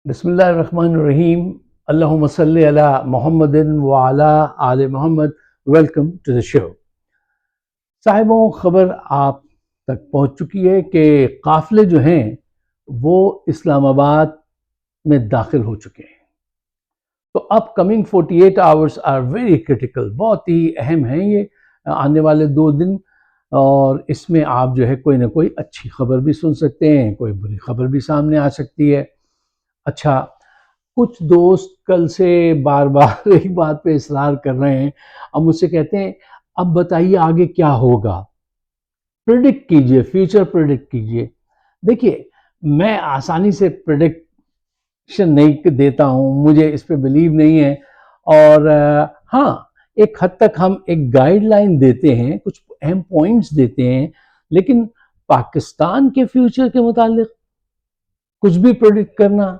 بسم اللہ الرحمن الرحیم۔ اللہم صلی علی محمد وعلی آل محمد۔ ویلکم ٹو دا شو۔ صاحبوں، خبر آپ تک پہنچ چکی ہے کہ قافلے جو ہیں وہ اسلام آباد میں داخل ہو چکے ہیں۔ تو upcoming 48 hours are very critical, بہت ہی اہم ہیں یہ آنے والے 2 دن، اور اس میں آپ جو ہے کوئی نہ کوئی اچھی خبر بھی سن سکتے ہیں، کوئی بری خبر بھی سامنے آ سکتی ہے۔ اچھا، کچھ دوست کل سے بار بار ایک بات پہ اصرار کر رہے ہیں، اب مجھ سے کہتے ہیں اب بتائیے آگے کیا ہوگا، پریڈکٹ کیجئے، فیوچر پریڈکٹ کیجئے۔ دیکھیے، میں آسانی سے پریڈکشن نہیں دیتا ہوں، مجھے اس پہ بلیو نہیں ہے، اور ہاں ایک حد تک ہم ایک گائیڈ لائن دیتے ہیں، کچھ اہم پوائنٹس دیتے ہیں، لیکن پاکستان کے فیوچر کے متعلق کچھ بھی پریڈکٹ کرنا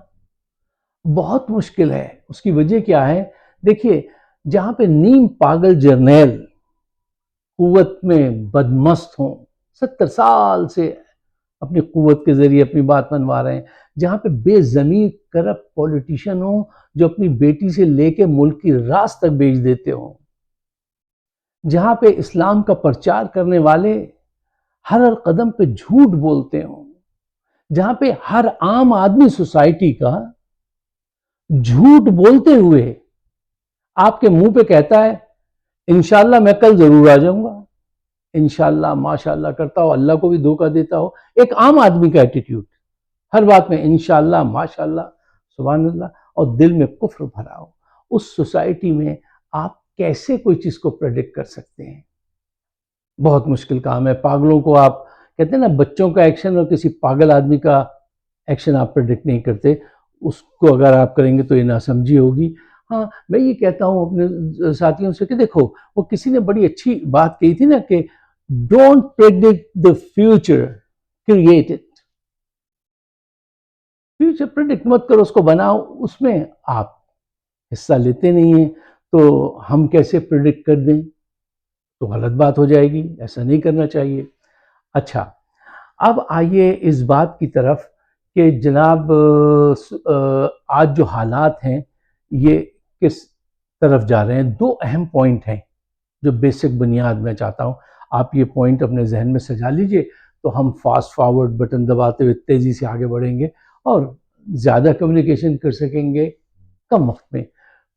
بہت مشکل ہے۔ اس کی وجہ کیا ہے؟ دیکھیے، جہاں پہ نیم پاگل جرنیل قوت میں بدمست ہوں، 70 سال سے اپنی قوت کے ذریعے اپنی بات منوا رہے ہیں، جہاں پہ بے ضمیر کرپٹ پولیٹیشین ہوں جو اپنی بیٹی سے لے کے ملک کی راز تک بیچ دیتے ہوں، جہاں پہ اسلام کا پرچار کرنے والے ہر قدم پہ جھوٹ بولتے ہوں، جہاں پہ ہر عام آدمی سوسائٹی کا جھوٹ بولتے ہوئے آپ کے منہ پہ کہتا ہے انشاءاللہ میں کل ضرور آ جاؤں گا، انشاءاللہ ماشاءاللہ کرتا ہو، اللہ کو بھی دھوکہ دیتا ہو، ایک عام آدمی کا ایٹیٹیوڈ، ہر بات میں انشاءاللہ ماشاءاللہ سبحان اللہ، اور دل میں کفر بھرا ہو، اس سوسائٹی میں آپ کیسے کوئی چیز کو پریڈکٹ کر سکتے ہیں؟ بہت مشکل کام ہے۔ پاگلوں کو آپ کہتے ہیں نا، بچوں کا ایکشن اور کسی پاگل آدمی کا ایکشن آپ پریڈکٹ نہیں کرتے، اس کو اگر آپ کریں گے تو یہ ناسمجھی ہوگی۔ ہاں، میں یہ کہتا ہوں اپنے ساتھیوں سے کہ دیکھو، وہ کسی نے بڑی اچھی بات کہی تھی نا کہ don't predict the future, create it. Future predict مت کرو، اس کو بناؤ، اس میں آپ حصہ لیتے نہیں ہیں، تو ہم کیسے پریڈکٹ کر دیں؟ تو غلط بات ہو جائے گی، ایسا نہیں کرنا چاہیے۔ اچھا، اب آئیے اس بات کی طرف کہ جناب آج جو حالات ہیں یہ کس طرف جا رہے ہیں۔ 2 اہم پوائنٹ ہیں جو بیسک بنیاد میں چاہتا ہوں آپ یہ پوائنٹ اپنے ذہن میں سجا لیجئے، تو ہم فاسٹ فارورڈ بٹن دباتے ہوئے تیزی سے آگے بڑھیں گے اور زیادہ کمیونیکیشن کر سکیں گے کم وقت میں۔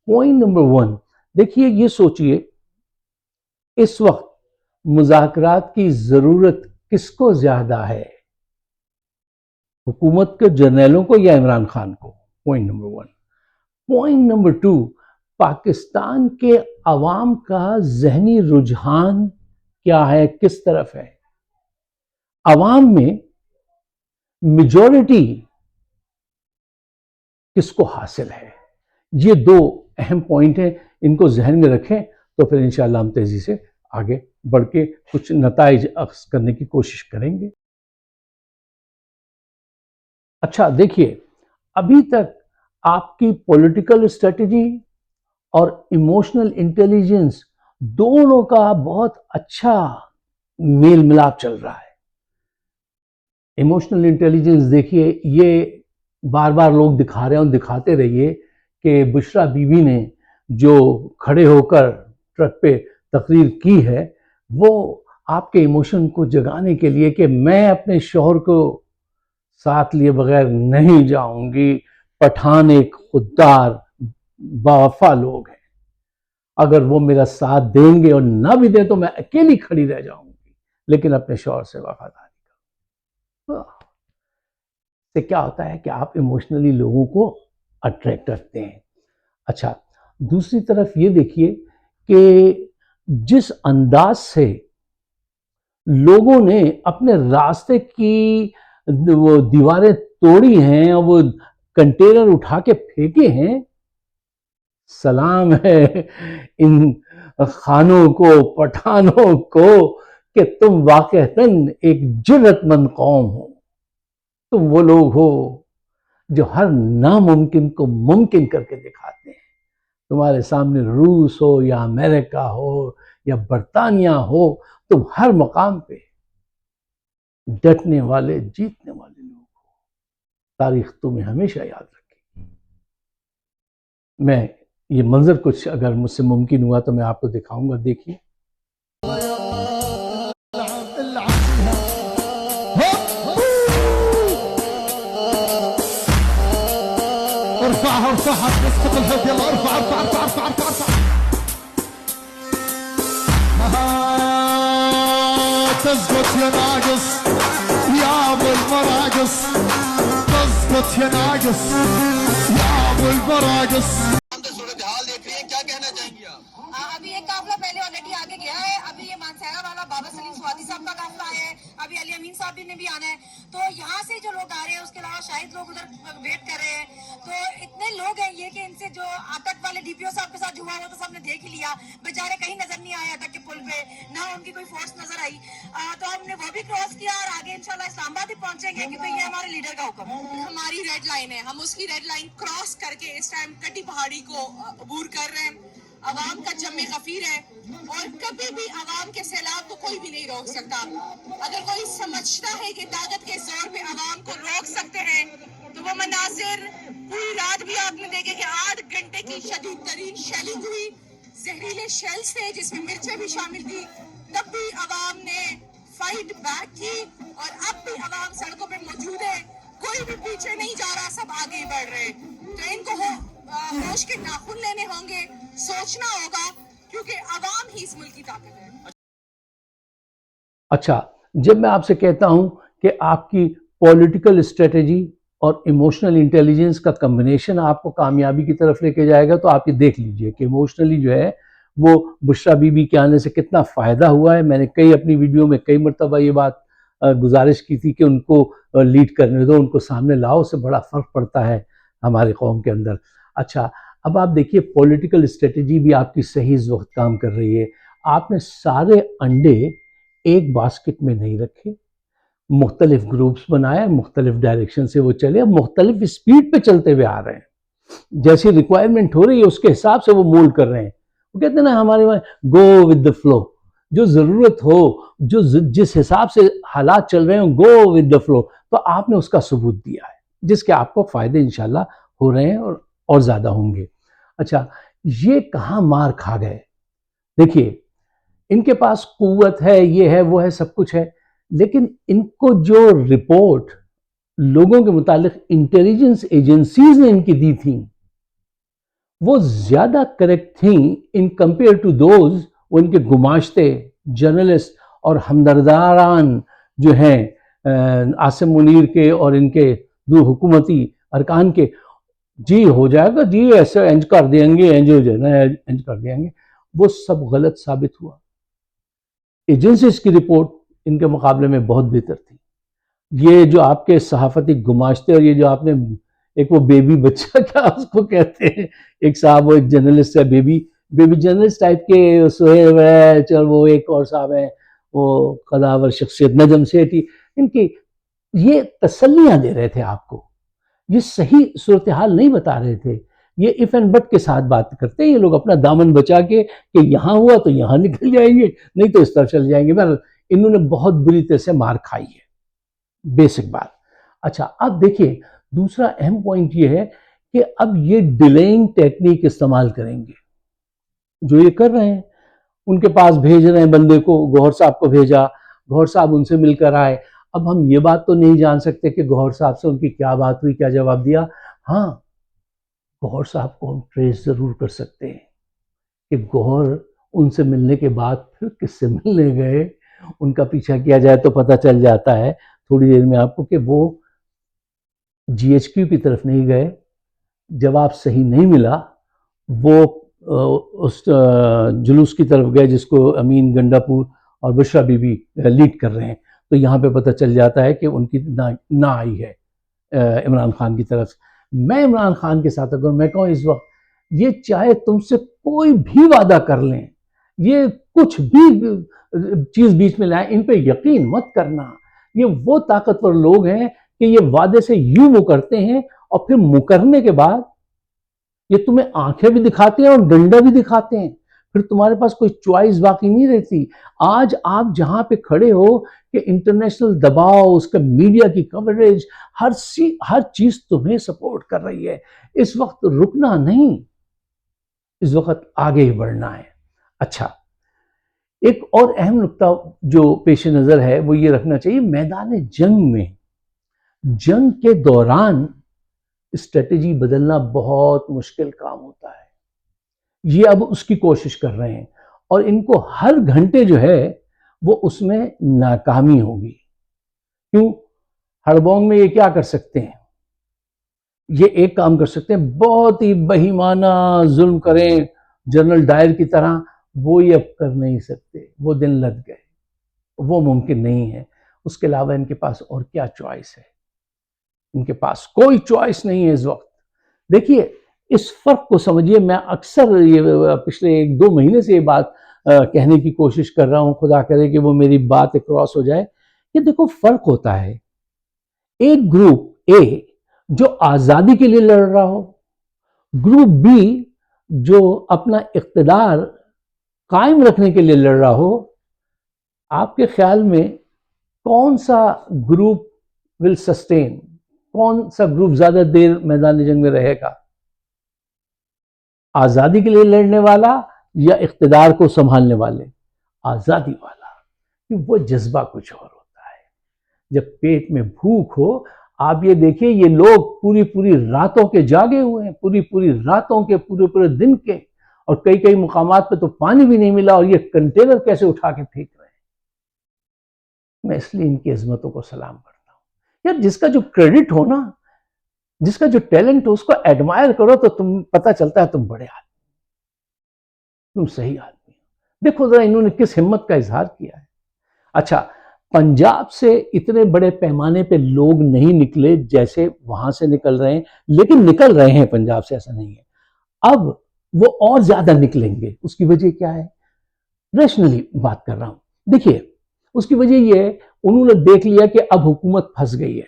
پوائنٹ نمبر 1، دیکھیے، یہ سوچئے اس وقت مذاکرات کی ضرورت کس کو زیادہ ہے، حکومت کے جرنیلوں کو یا عمران خان کو؟ Point number 1۔ Point number 2، Pakistan کے عوام کا ذہنی رجحان کیا ہے، کس طرف ہے؟ عوام میں میجورٹی کس کو حاصل ہے؟ یہ 2 اہم پوائنٹ ہیں، ان کو ذہن میں رکھیں تو پھر انشاءاللہ ہم تیزی سے آگے بڑھ کے کچھ نتائج اخذ کرنے کی کوشش کریں گے۔ اچھا دیکھیے، ابھی تک آپ کی پولیٹیکل اسٹریٹجی اور ایموشنل انٹیلیجنس دونوں کا بہت اچھا میل ملاپ چل رہا ہے۔ ایموشنل انٹیلیجنس دیکھیے، یہ بار بار لوگ دکھا رہے ہیں اور دکھاتے رہیے کہ بشرا بی بی نے جو کھڑے ہو کر ٹرک پہ تقریر کی ہے، وہ آپ کے ایموشن کو جگانے کے لیے کہ میں اپنے شوہر کو ساتھ لیے بغیر نہیں جاؤں گی، پٹھان ایک خوددار باوفا لوگ ہیں، اگر وہ میرا ساتھ دیں گے اور نہ بھی دیں تو میں اکیلی کھڑی رہ جاؤں گی، لیکن اپنے شوہر سے وفاداری کروں۔ سے کیا ہوتا ہے کہ آپ ایموشنلی لوگوں کو اٹریکٹ کرتے ہیں۔ اچھا، دوسری طرف یہ دیکھیے کہ جس انداز سے لوگوں نے اپنے راستے کی وہ دیواریں توڑی ہیں اور وہ کنٹینر اٹھا کے پھینکے ہیں، سلام ہے ان خانوں کو، پٹھانوں کو کہ تم واقعتاً ایک جرأت مند قوم ہو، تم وہ لوگ ہو جو ہر ناممکن کو ممکن کر کے دکھاتے ہیں۔ تمہارے سامنے روس ہو یا امریکہ ہو یا برطانیہ ہو، تم ہر مقام پہ ڈٹنے والے، جیتنے والے لوگ ہو۔ تاریخ تمہیں ہمیشہ یاد رکھے گی۔ میں یہ منظر کچھ اگر مجھ سے ممکن ہوا تو میں آپ کو دکھاؤں گا. دیکھیے ارفعها ارفعها اسقط الهد يلا ارفع ارفع ارفع ارفع ارفع ارفع تسقط يا ناقص يا ابو المراقص تسقط يا ناقص يا ابو المراقص. ابھی ایک قافلہ پہلے آلریڈی آگے گیا ہے. ابھی یہ مانسہرہ والا بابا سلیم سوادی صاحب کا قافلہ آیا ہے. ابھی علی امین صاحب نے بھی آنا ہے. تو یہاں سے جو لوگ آ رہے ہیں اس کے علاوہ شاید لوگ ادھر ویٹ کر رہے ہیں. تو اتنے لوگ ہیں یہ کہ ان سے جو اٹک والے ڈی پی او صاحب کے ساتھ ہوا وہ تو سب نے دیکھ ہی لیا. بیچارے کہیں نظر نہیں آئے اٹک کے پل پہ, نہ ان کی کوئی فورس نظر آئی. تو ہم نے وہ بھی کراس کیا اور آگے انشاءاللہ اسلام آباد ہی پہنچیں گے کیونکہ یہ ہمارے لیڈر کا حکم ہے. ہماری ریڈ لائن ہے, ہم اس کی ریڈ لائن کراس کر کے اس ٹائم کٹی پہاڑی کو عبور کر رہے ہیں. عوام کا جم غفیر ہے اور کبھی بھی عوام کے سیلاب کو کوئی بھی نہیں روک سکتا. اگر کوئی سمجھتا ہے کہ طاقت کے زور پہ عوام کو روک سکتے ہیں تو وہ مناظر پوری رات بھی آپ نے دیکھے کہ 8 گھنٹے کی شدید ترین شیلنگ ہوئی, زہریلے شیلز تھے جس میں مرچیں بھی شامل تھی, تب بھی عوام نے فائٹ بیک کی اور اب بھی عوام سڑکوں پہ موجود ہے. کوئی بھی پیچھے نہیں جا رہا, سب آگے بڑھ رہے. تو ان کو ہوش کے ناخن لینے ہوں گے, سوچنا ہوگا کیونکہ عوام ہی اس ملک کی طاقت ہے. اچھا, جب میں آپ سے کہتا ہوں کہ آپ کی پولیٹیکل اسٹریٹجی اور ایموشنل انٹیلیجنس کا کمبینیشن آپ کو کامیابی کی طرف لے کے جائے گا, تو آپ یہ دیکھ لیجئے کہ ایموشنلی جو ہے وہ بشریٰ بی بی کے آنے سے کتنا فائدہ ہوا ہے. میں نے اپنی ویڈیو میں کئی مرتبہ یہ بات گزارش کی تھی کہ ان کو لیڈ کرنے دو, ان کو سامنے لاؤ, سے بڑا فرق پڑتا ہے ہمارے قوم کے اندر. اچھا, اب آپ دیکھیے پولیٹیکل اسٹریٹجی بھی آپ کی صحیح اس وقت کام کر رہی ہے. آپ نے سارے انڈے ایک باسکٹ میں نہیں رکھے, مختلف گروپس بنائے, مختلف ڈائریکشن سے وہ چلے, مختلف اسپیڈ پہ چلتے ہوئے آ رہے ہیں. جیسی ریکوائرمنٹ ہو رہی ہے اس کے حساب سے وہ مولڈ کر رہے ہیں. وہ کہتے ہیں نا ہمارے وہاں گو ود دا فلو, جو ضرورت ہو, جو جس حساب سے حالات چل رہے ہیں, گو ود دا فلو. تو آپ نے اس کا ثبوت دیا ہے جس کے آپ کو فائدے انشاءاللہ ہو رہے ہیں اور زیادہ ہوں گے. اچھا, یہ کہاں مار کھا گئے؟ دیکھیے ان کے پاس قوت ہے, یہ ہے, وہ ہے, سب کچھ ہے, لیکن ان کو جو رپورٹ لوگوں کے متعلق انٹیلیجنس ایجنسیز نے ان کی دی تھیں وہ زیادہ کریکٹ تھیں ان کمپیئر ٹو دوز وہ ان کے گماشتے جرنلسٹ اور ہمدرداران جو ہیں عاصم منیر کے اور ان کے دو حکومتی ارکان کے. جی ہو جائے گا, جی ایسے انج کر دیں گے, انج ہو جائے نا, انج کر دیں گے. وہ سب غلط ثابت ہوا. ایجنسیز کی رپورٹ ان کے مقابلے میں بہت بہتر تھی. یہ جو آپ کے صحافتی گماشتے اور یہ جو آپ نے ایک وہ بیبی بچہ کیا اس کو کہتے ہیں, ایک صاحب وہ ایک جرنلسٹ ہے, بیبی جرنلسٹ ٹائپ کے سہیب ہے, چل وہ ایک اور صاحب ہیں وہ قداور شخصیت نجم سیٹھی, ان کی یہ تسلیاں دے رہے تھے آپ کو, یہ صحیح صورتحال نہیں بتا رہے تھے. یہ اف اینڈ بٹ کے ساتھ بات کرتے ہیں یہ لوگ, اپنا دامن بچا کے کہ یہاں ہوا تو یہاں نکل جائیں گے, نہیں تو اس طرف چل جائیں گے. انہوں نے بہت بری طرح سے مار کھائی ہے, بیسک بات. اچھا, اب دیکھیے دوسرا اہم پوائنٹ یہ ہے کہ اب یہ ڈیلینگ ٹیکنیک استعمال کریں گے, جو یہ کر رہے ہیں. ان کے پاس بھیج رہے ہیں بندے کو, گوہر صاحب کو بھیجا, گوہر صاحب ان سے مل کر آئے. اب ہم یہ بات تو نہیں جان سکتے کہ گوہر صاحب سے ان کی کیا بات ہوئی, کیا جواب دیا. ہاں, گوہر صاحب کو ہم ٹریس ضرور کر سکتے ہیں کہ گوہر ان سے ملنے کے بعد پھر کس سے ملنے گئے. ان کا پیچھا کیا جائے تو پتہ چل جاتا ہے تھوڑی دیر میں آپ کو کہ وہ جی ایچ کیو کی طرف نہیں گئے. جواب صحیح نہیں ملا, وہ اس جلوس کی طرف گئے جس کو امین گنڈا پور اور بشریٰ بی بی لیڈ کر رہے ہیں. تو یہاں پہ پتہ چل جاتا ہے کہ ان کی نہ آئی ہے عمران خان کی طرف. میں عمران خان کے ساتھ اگر میں کہوں اس وقت, یہ چاہے تم سے کوئی بھی وعدہ کر لیں, یہ کچھ بھی چیز بیچ میں لائیں, ان پہ یقین مت کرنا. یہ وہ طاقتور لوگ ہیں کہ یہ وعدے سے یوں مکرتے ہیں اور پھر مکرنے کے بعد یہ تمہیں آنکھیں بھی دکھاتے ہیں اور ڈنڈا بھی دکھاتے ہیں. پھر تمہارے پاس کوئی چوائس باقی نہیں رہتی. آج آپ جہاں پہ کھڑے ہو کہ انٹرنیشنل دباؤ, اس کا میڈیا کی کوریج, ہر چیز تمہیں سپورٹ کر رہی ہے. اس وقت رکنا نہیں, اس وقت آگے ہی بڑھنا ہے. اچھا، ایک اور اہم نقطہ جو پیش نظر ہے وہ یہ رکھنا چاہیے، میدان جنگ میں جنگ کے دوران اسٹریٹجی بدلنا بہت مشکل کام ہوتا ہے. یہ اب اس کی کوشش کر رہے ہیں اور ان کو ہر گھنٹے جو ہے وہ اس میں ناکامی ہوگی. کیوں؟ ہڑبونگ میں یہ کیا کر سکتے ہیں؟ یہ ایک کام کر سکتے ہیں، بہت ہی بہیمانہ ظلم کریں جنرل ڈائر کی طرح. وہ یہ اب کر نہیں سکتے، وہ دن لگ گئے، وہ ممکن نہیں ہے. اس کے علاوہ ان کے پاس اور کیا چوائس ہے؟ ان کے پاس کوئی چوائس نہیں ہے اس وقت. دیکھیے اس فرق کو سمجھیے. میں اکثر یہ پچھلے 1-2 مہینے سے یہ بات کہنے کی کوشش کر رہا ہوں، خدا کرے کہ وہ میری بات کراس ہو جائے. کہ دیکھو فرق ہوتا ہے، ایک گروپ اے جو آزادی کے لیے لڑ رہا ہو، گروپ بی جو اپنا اقتدار قائم رکھنے کے لیے لڑ رہا ہو. آپ کے خیال میں کون سا گروپ ول سسٹین؟ کون سا گروپ زیادہ دیر میدان جنگ میں رہے گا؟ آزادی کے لیے لڑنے والا یا اقتدار کو سنبھالنے والے؟ آزادی والا. کہ وہ جذبہ کچھ اور ہوتا ہے. جب پیٹ میں بھوک ہو، آپ یہ دیکھیں یہ لوگ پوری راتوں کے جاگے ہوئے ہیں، پوری راتوں کے، پورے دن کے، اور کئی مقامات پہ تو پانی بھی نہیں ملا، اور یہ کنٹینر کیسے اٹھا کے پھینک رہے ہیں. میں اس لیے ان کی عظمتوں کو سلام کرتا ہوں. یار جس کا جو کریڈٹ ہو نا، جس کا جو ٹیلنٹ ہو، اس کو ایڈمائر کرو تو تم پتہ چلتا ہے تم بڑے آدمی، تم صحیح آدمی. دیکھو ذرا انہوں نے کس ہمت کا اظہار کیا ہے. اچھا، پنجاب سے اتنے بڑے پیمانے پہ لوگ نہیں نکلے جیسے وہاں سے نکل رہے ہیں، لیکن نکل رہے ہیں پنجاب سے، ایسا نہیں ہے. اب وہ اور زیادہ نکلیں گے. اس کی وجہ کیا ہے؟ ریشنلی بات کر رہا ہوں. دیکھیے اس کی وجہ یہ ہے، انہوں نے دیکھ لیا کہ اب حکومت پھنس گئی ہے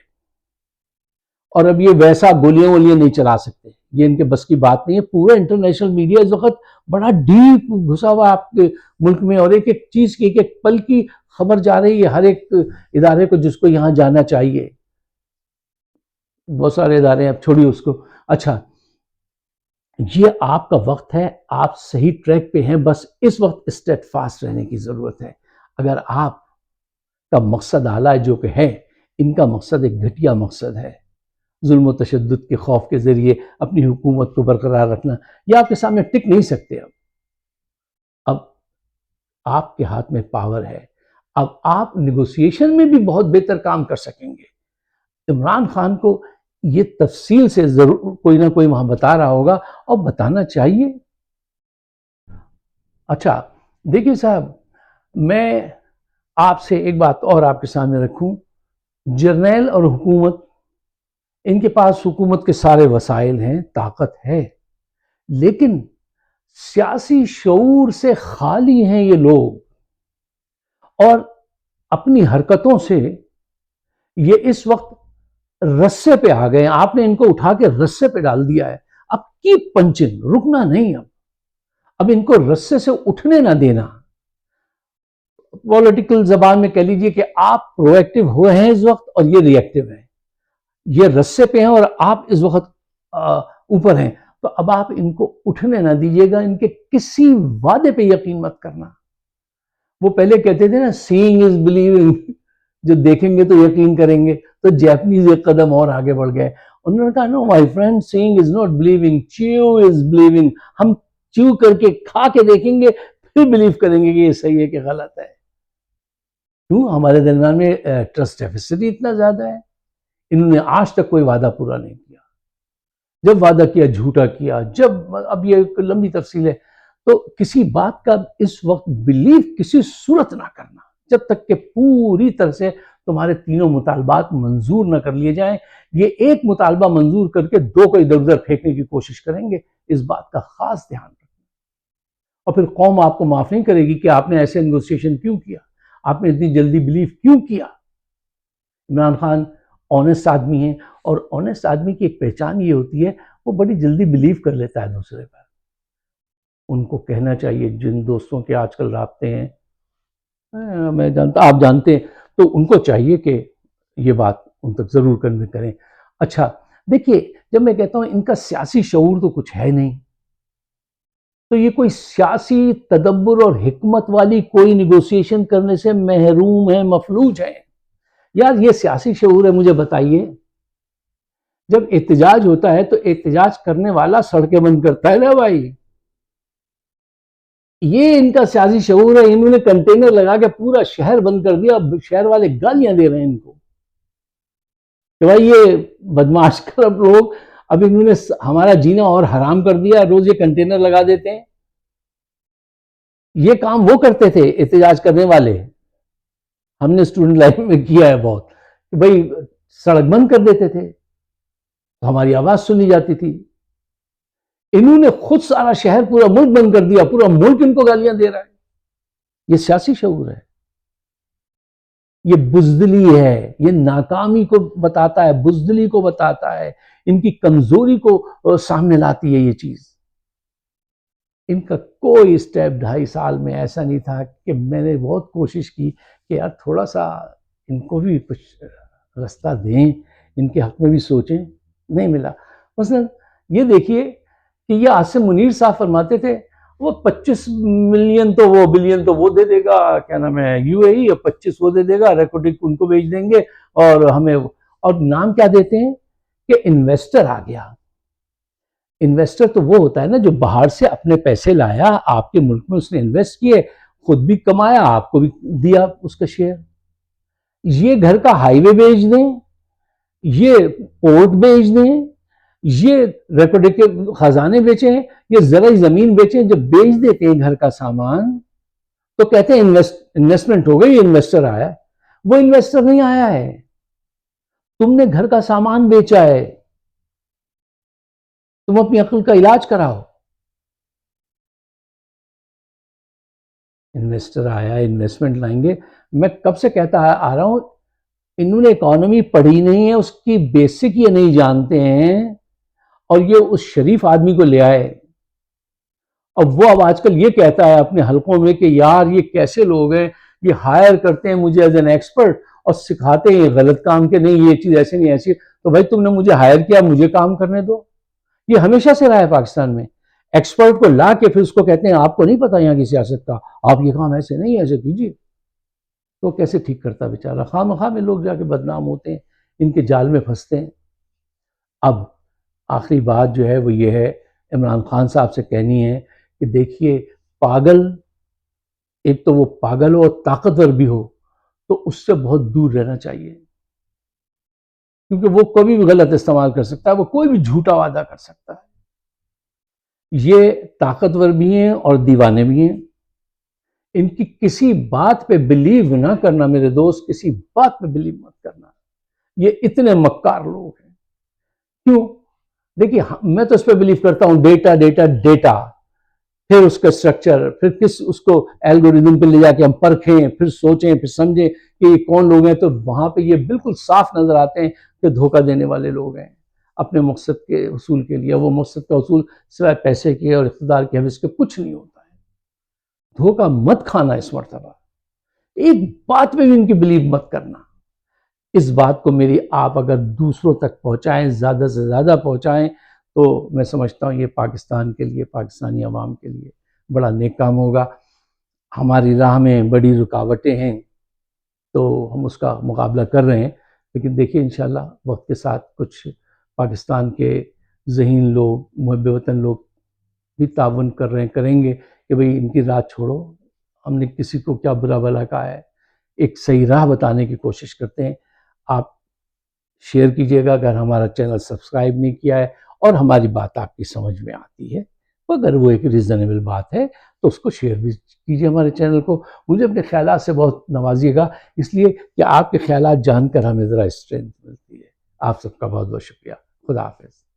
اور اب یہ ویسا گولیاں نہیں چلا سکتے. یہ ان کے بس کی بات نہیں ہے. پورا انٹرنیشنل میڈیا اس وقت بڑا ڈیپ گھسا ہوا آپ کے ملک میں، اور ایک چیز کی، ایک پل کی خبر جا رہی ہے ہر ایک ادارے کو جس کو یہاں جانا چاہیے. بہت سارے ادارے ہیں، اب چھوڑیے اس کو. اچھا، یہ آپ کا وقت ہے، آپ صحیح ٹریک پہ ہیں، بس اس وقت اسٹیٹ فاسٹ رہنے کی ضرورت ہے. اگر آپ کا مقصد اعلیٰ جو کہ ہے، ان کا مقصد ایک گھٹیا مقصد ہے، ظلم و تشدد کے خوف کے ذریعے اپنی حکومت کو برقرار رکھنا، یہ آپ کے سامنے ٹک نہیں سکتے. اب آپ کے ہاتھ میں پاور ہے، اب آپ نیگوسیشن میں بھی بہت بہتر کام کر سکیں گے. عمران خان کو یہ تفصیل سے ضرور کوئی نہ کوئی وہاں بتا رہا ہوگا، اور بتانا چاہیے. اچھا دیکھیے صاحب، میں آپ سے ایک بات اور آپ کے سامنے رکھوں. جرنیل اور حکومت، ان کے پاس حکومت کے سارے وسائل ہیں، طاقت ہے، لیکن سیاسی شعور سے خالی ہیں یہ لوگ، اور اپنی حرکتوں سے یہ اس وقت رسے پہ آ گئے ہیں. آپ نے ان کو اٹھا کے رسے پہ ڈال دیا ہے. اب کیپ پنچنگ، رکنا نہیں. اب ان کو رسے سے اٹھنے نہ دینا. پولیٹیکل زبان میں کہہ لیجئے کہ آپ پرو ایکٹیو ہوئے ہیں اس وقت، اور یہ ری ایکٹیو ہیں. یہ رسے پہ ہیں اور آپ اس وقت اوپر ہیں. تو اب آپ ان کو اٹھنے نہ دیجیے گا. ان کے کسی وعدے پہ یقین مت کرنا. وہ پہلے کہتے تھے نا، سیئنگ از بلیونگ، جو دیکھیں گے تو یقین کریں گے. تو جیپنیز ایک قدم اور آگے بڑھ گئے. انہوں نے کہا no my friend, seeing is not believing, chew is believing. ہم چیو کر کے کھا کے دیکھیں گے، پھر بلیو کریں گے کہ یہ صحیح ہے کہ غلط ہے. کیوں؟ ہمارے درمیان میں ٹرسٹ ڈیفیسٹ اتنا زیادہ ہے. انہوں نے آج تک کوئی وعدہ پورا نہیں کیا. جب وعدہ کیا جھوٹا کیا. جب، اب یہ ایک لمبی تفصیل ہے. تو کسی بات کا اس وقت بلیف کسی صورت نہ کرنا جب تک کہ پوری طرح سے تمہارے تینوں مطالبات منظور نہ کر لیے جائیں. یہ ایک مطالبہ منظور کر کے 2 کو ادھر ادھر پھینکنے کی کوشش کریں گے. اس بات کا خاص دھیان رکھنا. اور پھر قوم آپ کو معاف نہیں کرے گی کہ آپ نے ایسے نیگوسیشن کیوں کیا، آپ نے اتنی جلدی بلیف کیوں کیا. عمران خان آنیسٹ آدمی ہیں، اور آنیسٹ آدمی کی ایک پہچان یہ ہوتی ہے، وہ بڑی جلدی بلیو کر لیتا ہے دوسرے پر. ان کو کہنا چاہیے، جن دوستوں کے آج کل رابطے ہیں، میں جانتا، آپ جانتے ہیں، تو ان کو چاہیے کہ یہ بات ان تک ضرور کنوے کریں. اچھا دیکھیے، جب میں کہتا ہوں ان کا سیاسی شعور تو کچھ ہے نہیں، تو یہ کوئی سیاسی تدبر اور حکمت والی کوئی نیگوسیشن کرنے سے محروم ہیں، مفلوج ہیں. یار یہ سیاسی شعور ہے. مجھے بتائیے جب احتجاج ہوتا ہے تو احتجاج کرنے والا سڑکیں بند کرتا ہے نا بھائی. یہ ان کا سیاسی شعور ہے. انہوں نے کنٹینر لگا کے پورا شہر بند کر دیا. شہر والے گالیاں دے رہے ہیں ان کو کہ بھائی یہ بدماش کرب لوگ اب انہوں نے ہمارا جینا اور حرام کر دیا. روز یہ کنٹینر لگا دیتے ہیں. یہ کام وہ کرتے تھے احتجاج کرنے والے. ہم نے اسٹوڈنٹ لائف میں کیا ہے بہت کہ بھائی سڑک بند کر دیتے تھے تو ہماری آواز سنی جاتی تھی. انہوں نے خود سارا شہر پورا ملک بند کر دیا. پورا ملک ان کو گالیاں دے رہا ہے. یہ سیاسی شعور ہے. یہ بزدلی ہے. یہ ناکامی کو بتاتا ہے، بزدلی کو بتاتا ہے، ان کی کمزوری کو سامنے لاتی ہے یہ چیز. ان کا کوئی اسٹیپ 2.5 سال میں ایسا نہیں تھا کہ میں نے بہت کوشش کی کہ یار تھوڑا سا ان کو بھی کچھ رستہ دیں، ان کے حق میں بھی سوچیں. نہیں ملا. مثلا یہ دیکھیے کہ یہ عاصم منیر صاحب فرماتے تھے وہ 25 ملین تو وہ بلین تو وہ دے دے گا، کیا نام ہے یو اے ای، 25 وہ دے دے گا، ریکارڈنگ ان کو بھیج دیں گے اور ہمیں. اور نام کیا دیتے ہیں کہ انویسٹر آ گیا. انویسٹر تو وہ ہوتا ہے نا جو باہر سے اپنے پیسے لایا، آپ کے ملک میں اس نے انویسٹ کیے، خود بھی کمایا، آپ کو بھی دیا اس کا شیئر. یہ گھر کا ہائی وے بیچ دیں، یہ پورٹ بیچ دیں، یہ ریکارڈنگ کے خزانے بیچیں، یہ زرعی زمین بیچیں. جب بیچ دیتے ہیں گھر کا سامان تو کہتے ہیں انویسٹمنٹ ہو گئی، انویسٹر آیا. وہ انویسٹر نہیں آیا ہے، تم نے گھر کا سامان بیچا ہے. تم اپنی عقل کا علاج کراؤ. انویسٹر آیا، انویسٹمنٹ لائیں گے. میں کب سے کہتا آ رہا ہوں انہوں نے اکانومی پڑھی نہیں ہے، اس کی بیسک یہ نہیں جانتے ہیں، اور یہ اس شریف آدمی کو لے آئے. اب وہ آج کل یہ کہتا ہے اپنے حلقوں میں کہ یار یہ کیسے لوگ ہیں، یہ ہائر کرتے ہیں مجھے ایز این ایکسپرٹ اور سکھاتے ہیں یہ غلط کام کہ نہیں یہ چیز ایسے نہیں ایسی. تو بھائی تم نے مجھے ہائر کیا، مجھے کام کرنے دو. یہ ہمیشہ سے رہا ہے پاکستان میں. ایکسپرٹ کو لا کے پھر اس کو کہتے ہیں آپ کو نہیں پتا یہاں کی سیاست کا، آپ یہ کام ایسے نہیں ایسے کیجیے. تو کیسے ٹھیک کرتا بیچارہ؟ خواہ مخواہ میں لوگ جا کے بدنام ہوتے ہیں، ان کے جال میں پھنستے ہیں. اب آخری بات جو ہے وہ یہ ہے عمران خان صاحب سے کہنی ہے کہ دیکھیے پاگل، ایک تو وہ پاگل ہو اور طاقتور بھی ہو تو اس سے بہت دور رہنا چاہیے، کیونکہ وہ کبھی بھی غلط استعمال کر سکتا ہے، وہ کوئی بھی جھوٹا وعدہ کر سکتا ہے. یہ طاقتور بھی ہیں اور دیوانے بھی ہیں. ان کی کسی بات پہ بلیو نہ کرنا میرے دوست، کسی بات پہ بلیو مت کرنا. یہ اتنے مکار لوگ ہیں. کیوں؟ دیکھیے میں تو اس پہ بلیو کرتا ہوں ڈیٹا ڈیٹا ڈیٹا، پھر اس کا سٹرکچر، پھر اس کو الگوریدم پہ لے جا کے ہم پرکھیں، پھر سوچیں، پھر سمجھیں کہ یہ کون لوگ ہیں. تو وہاں پہ یہ بالکل صاف نظر آتے ہیں کہ دھوکہ دینے والے لوگ ہیں اپنے مقصد کے حصول کے لیے. وہ مقصد کا حصول سوائے پیسے کے اور اقتدار کے حوث کے کچھ نہیں ہوتا ہے. دھوکہ مت کھانا اس مرتبہ. ایک بات پہ بھی ان کی بلیو مت کرنا. اس بات کو میری آپ اگر دوسروں تک پہنچائیں، زیادہ سے زیادہ پہنچائیں، تو میں سمجھتا ہوں یہ پاکستان کے لیے، پاکستانی عوام کے لیے بڑا نیک کام ہوگا. ہماری راہ میں بڑی رکاوٹیں ہیں تو ہم اس کا مقابلہ کر رہے ہیں، لیکن دیکھیے انشاءاللہ وقت کے ساتھ کچھ پاکستان کے ذہین لوگ، محب وطن لوگ بھی تعاون کر رہے ہیں، کریں گے کہ بھئی ان کی راہ چھوڑو، ہم نے کسی کو کیا برا بھلا کہا ہے. ایک صحیح راہ بتانے کی کوشش کرتے ہیں. آپ شیئر کیجئے گا اگر ہمارا چینل سبسکرائب نہیں کیا ہے اور ہماری بات آپ کی سمجھ میں آتی ہے، اگر وہ ایک ریزنیبل بات ہے تو اس کو شیئر بھی کیجئے ہمارے چینل کو. مجھے اپنے خیالات سے بہت نوازیے گا، اس لیے کہ آپ کے خیالات جان کر ہمیں ذرا اسٹرینتھ ملتی ہے. آپ سب کا بہت بہت شکریہ. خدا حافظ.